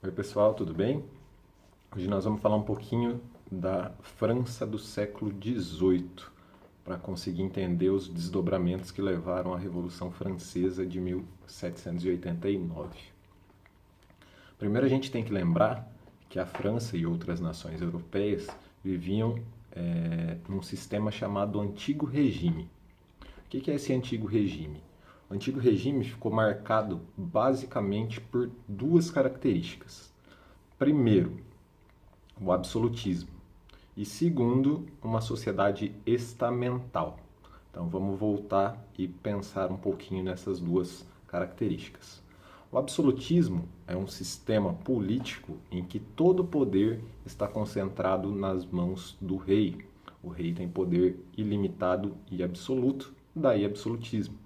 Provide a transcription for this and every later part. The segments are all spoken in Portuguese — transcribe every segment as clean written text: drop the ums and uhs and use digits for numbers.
Oi pessoal, tudo bem? Hoje nós vamos falar um pouquinho da França do século XVIII, para conseguir entender os desdobramentos que levaram à Revolução Francesa de 1789. Primeiro a gente tem que lembrar que a França e outras nações europeias viviam num sistema chamado Antigo Regime. O que é esse Antigo Regime? O Antigo Regime ficou marcado basicamente por duas características. Primeiro, o absolutismo. E segundo, uma sociedade estamental. Então vamos voltar e pensar um pouquinho nessas duas características. O absolutismo é um sistema político em que todo o poder está concentrado nas mãos do rei. O rei tem poder ilimitado e absoluto, daí absolutismo.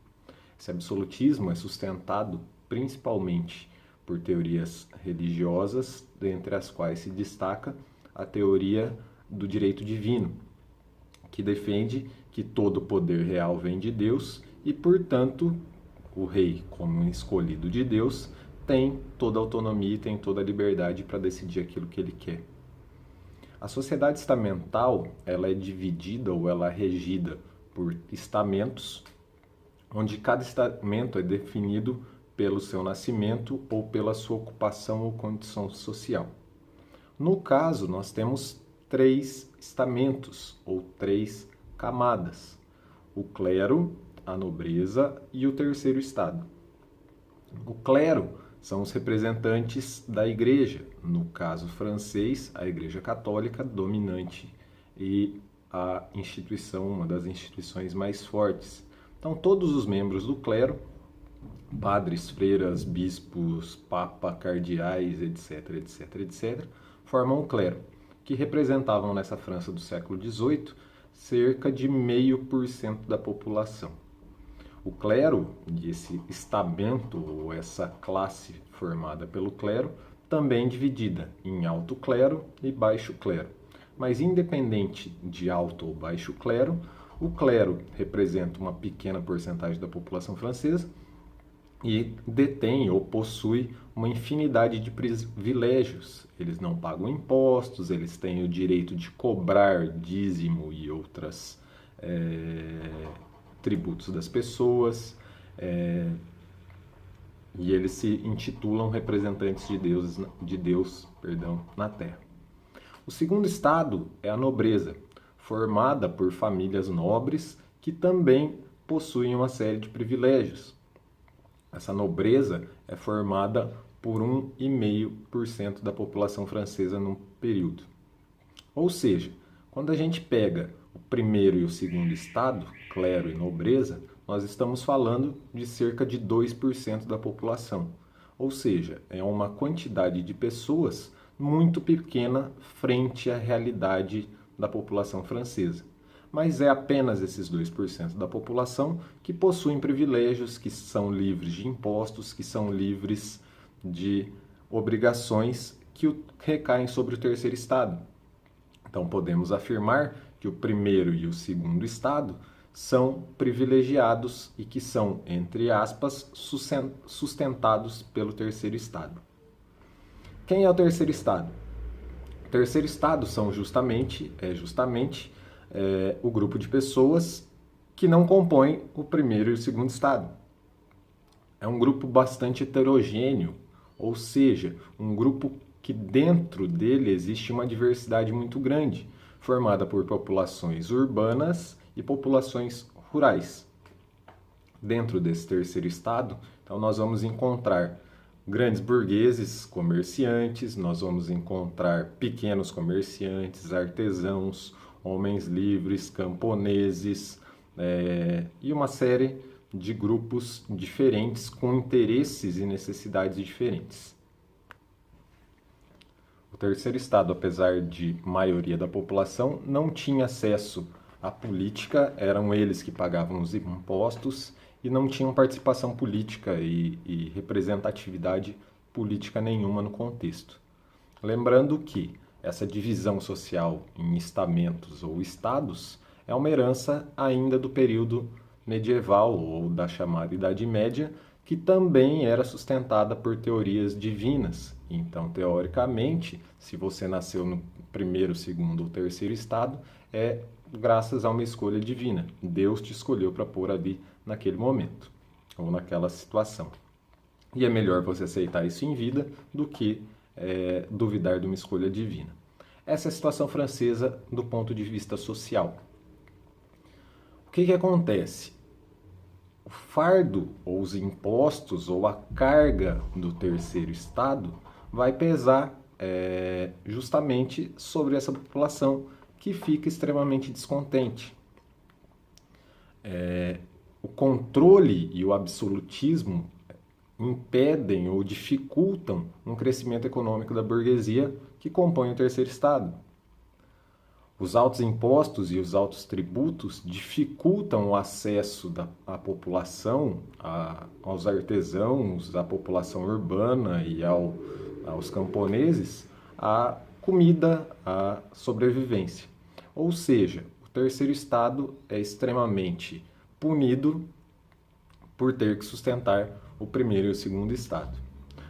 Esse absolutismo é sustentado principalmente por teorias religiosas, dentre as quais se destaca a teoria do direito divino, que defende que todo o poder real vem de Deus e, portanto, o rei, como escolhido de Deus, tem toda a autonomia e tem toda a liberdade para decidir aquilo que ele quer. A sociedade estamental, ela é dividida ou ela é regida por estamentos, onde cada estamento é definido pelo seu nascimento ou pela sua ocupação ou condição social. No caso, nós temos três estamentos ou três camadas: o clero, a nobreza e o terceiro estado. O clero são os representantes da igreja, no caso francês, a Igreja Católica dominante e a instituição, uma das instituições mais fortes. Então, todos os membros do clero, padres, freiras, bispos, papa, cardeais, etc., formam o clero, que representavam nessa França do século XVIII cerca de 0,5% da população. O clero, esse estamento ou essa classe formada pelo clero, também dividida em alto clero e baixo clero. Mas independente de alto ou baixo clero, o clero representa uma pequena porcentagem da população francesa e detém ou possui uma infinidade de privilégios. Eles não pagam impostos, eles têm o direito de cobrar dízimo e outros tributos das pessoas, e eles se intitulam representantes de Deus, na Terra. O segundo estado é a nobreza, formada por famílias nobres que também possuem uma série de privilégios. Essa nobreza é formada por 1,5% da população francesa num período. Ou seja, quando a gente pega o primeiro e o segundo estado, clero e nobreza, nós estamos falando de cerca de 2% da população. Ou seja, é uma quantidade de pessoas muito pequena frente à realidade da população francesa. Mas é apenas esses 2% da população que possuem privilégios, que são livres de impostos, que são livres de obrigações que recaem sobre o terceiro estado. Então podemos afirmar que o primeiro e o segundo estado são privilegiados e que são, entre aspas, sustentados pelo terceiro estado. Quem é o terceiro estado? O terceiro estado são justamente o grupo de pessoas que não compõem o primeiro e o segundo estado. É um grupo bastante heterogêneo, ou seja, um grupo que dentro dele existe uma diversidade muito grande, formada por populações urbanas e populações rurais. Dentro desse terceiro estado, então nós vamos encontrar grandes burgueses, comerciantes, nós vamos encontrar pequenos comerciantes, artesãos, homens livres, camponeses e uma série de grupos diferentes com interesses e necessidades diferentes. O terceiro estado, apesar de maioria da população, não tinha acesso à política, eram eles que pagavam os impostos e não tinham participação política e representatividade política nenhuma no contexto. Lembrando que essa divisão social em estamentos ou estados é uma herança ainda do período medieval ou da chamada Idade Média, que também era sustentada por teorias divinas. Então, teoricamente, se você nasceu no primeiro, segundo ou terceiro estado, é graças a uma escolha divina. Deus te escolheu para pôr ali naquele momento, ou naquela situação. E é melhor você aceitar isso em vida do que duvidar de uma escolha divina. Essa é a situação francesa do ponto de vista social. O que acontece? O fardo, ou os impostos, ou a carga do terceiro estado vai pesar justamente sobre essa população que fica extremamente descontente. O controle e o absolutismo impedem ou dificultam um crescimento econômico da burguesia que compõe o terceiro estado. Os altos impostos e os altos tributos dificultam o acesso da população, aos artesãos, à população urbana e aos camponeses, à comida, à sobrevivência. Ou seja, o terceiro estado é extremamente punido por ter que sustentar o primeiro e o segundo estado.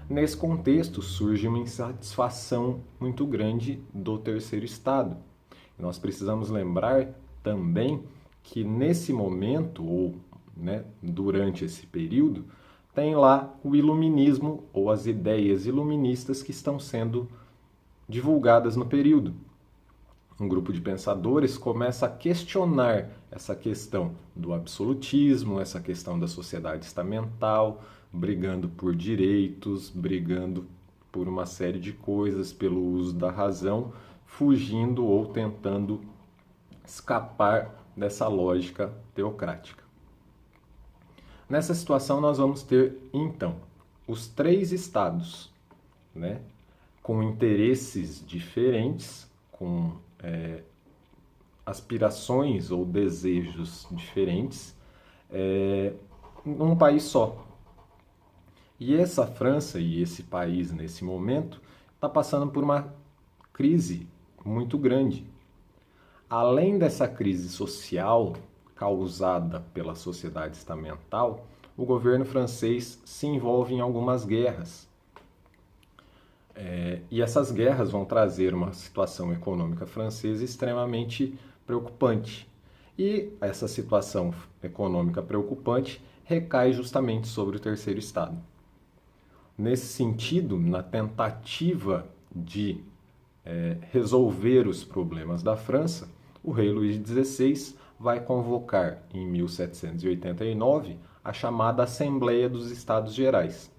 Nesse contexto, surge uma insatisfação muito grande do terceiro estado. Nós precisamos lembrar também que nesse momento, ou durante esse período, tem lá o iluminismo ou as ideias iluministas que estão sendo divulgadas no período. Um grupo de pensadores começa a questionar essa questão do absolutismo, essa questão da sociedade estamental, brigando por direitos, brigando por uma série de coisas, pelo uso da razão, fugindo ou tentando escapar dessa lógica teocrática. Nessa situação nós vamos ter, então, os três estados, com interesses diferentes, com aspirações ou desejos diferentes, num país só. E essa França e esse país, nesse momento, está passando por uma crise muito grande. Além dessa crise social causada pela sociedade estamental, o governo francês se envolve em algumas guerras. E essas guerras vão trazer uma situação econômica francesa extremamente preocupante. E essa situação econômica preocupante recai justamente sobre o terceiro estado. Nesse sentido, na tentativa de resolver os problemas da França, o rei Luís XVI vai convocar, em 1789, a chamada Assembleia dos Estados Gerais.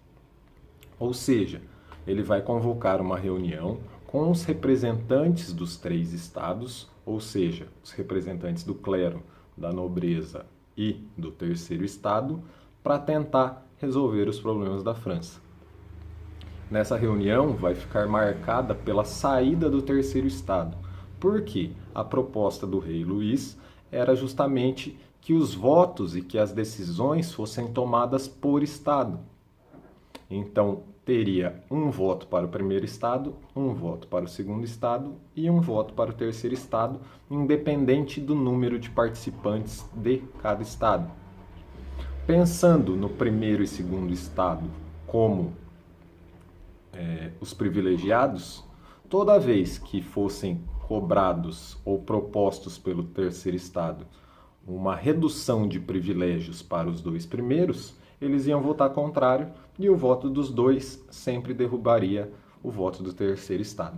Ou seja, ele vai convocar uma reunião com os representantes dos três estados, ou seja, os representantes do clero, da nobreza e do terceiro estado, para tentar resolver os problemas da França. Nessa reunião vai ficar marcada pela saída do terceiro estado, porque a proposta do rei Luís era justamente que os votos e que as decisões fossem tomadas por estado. Então, teria um voto para o primeiro estado, um voto para o segundo estado e um voto para o terceiro estado, independente do número de participantes de cada estado. Pensando no primeiro e segundo estado como os privilegiados, toda vez que fossem cobrados ou propostos pelo terceiro estado uma redução de privilégios para os dois primeiros, eles iam votar contrário e o voto dos dois sempre derrubaria o voto do terceiro estado.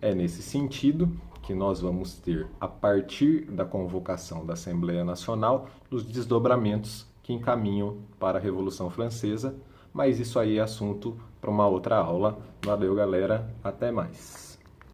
É nesse sentido que nós vamos ter, a partir da convocação da Assembleia Nacional, os desdobramentos que encaminham para a Revolução Francesa, mas isso aí é assunto para uma outra aula. Valeu, galera. Até mais.